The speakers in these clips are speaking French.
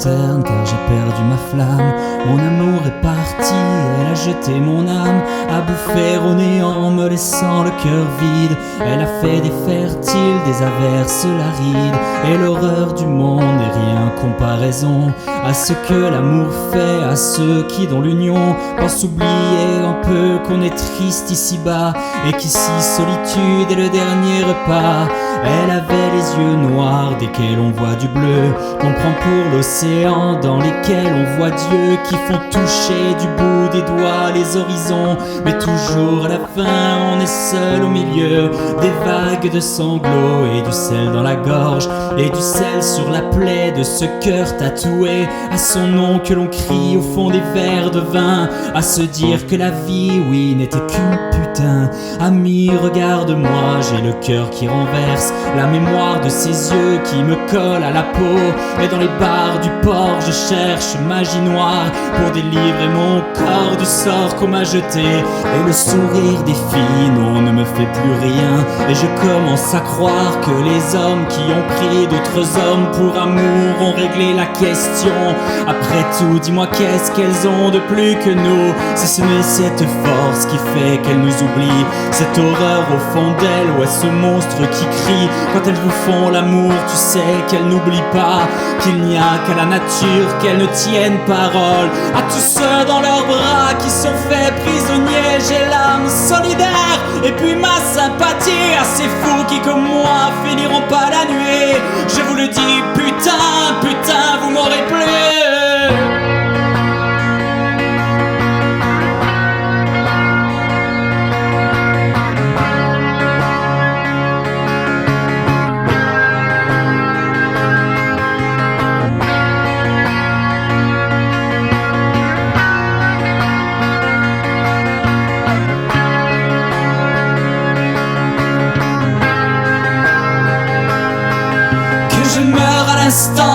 terne car j'ai perdu ma flamme. Mon amour est parti, elle a jeté mon âme à bouffer au néant, me laissant le cœur vide. Elle a fait des fertiles, des averses larides, et l'horreur du monde n'est rien comparaison à ce que l'amour fait à ceux qui dans l'union pensent oublier un peu qu'on est triste ici-bas et qu'ici solitude est le dernier repas. Elle avait les yeux noirs desquels on voit du bleu, qu'on prend pour l'océan dans lesquels on voit Dieu, qui font toucher du bout des doigts les horizons. Mais toujours à la fin on est seul au milieu des vagues de sanglots et du sel dans la gorge et du sel sur la plaie de ce cœur tatoué à son nom que l'on crie au fond des verres de vin, à se dire que la vie, oui, n'était qu'une putain. Ami, regarde-moi, j'ai le cœur qui renverse, la mémoire de ses yeux qui me colle à la peau, et dans les bars du port je cherche magie noire pour délivrer mon corps du sort qu'on m'a jeté. Et le sourire des filles, non, ne me fait plus rien, et je commence à croire que les hommes qui ont pris d'autres hommes pour amour ont réglé la question. Après tout, dis-moi qu'est-ce qu'elles ont de plus que nous, si ce n'est cette force qui fait qu'elles nous oublient, cette horreur au fond d'elles, ou est ce monstre qui crie quand elles vous font l'amour. Tu sais qu'elles n'oublient pas qu'il n'y a qu'à la nature qu'elles ne tiennent parole. À tous ceux dans leurs bras qui sont faits prisonniers, j'ai l'âme solidaire et puis ma sympathie à ces fous qui comme moi finiront pas la nuit. Je vous le dis, putain, putain, vous m'aurez plu.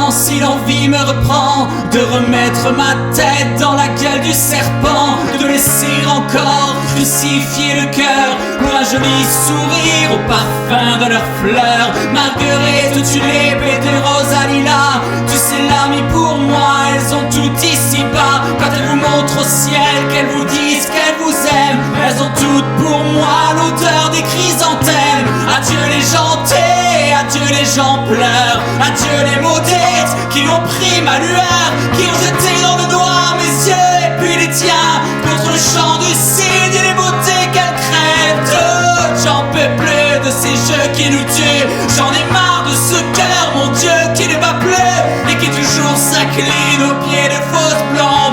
Si l'envie me reprend de remettre ma tête dans la gueule du serpent, de laisser encore crucifier le cœur pour un joli sourire au parfum de leurs fleurs. Marguerite, tulipes et des Rosalila, tu sais l'ami, pour moi elles ont tout ici-bas. Quand elles vous montrent au ciel, qu'elles vous disent qu'elles vous aiment, elles ont toutes pour moi l'odeur des chrysanthèmes. Adieu les gentils, adieu les gens pleurs, adieu les maudites qui ont pris ma lueur, qui ont jeté dans le noir mes yeux et puis les tiens contre le champ du cygne et les beautés qu'elles crèvent toutes. J'en peux plus de ces jeux qui nous tuent, j'en ai marre de ce cœur, mon Dieu, qui ne bat plus et qui toujours s'incline aux pieds de fausses blancs.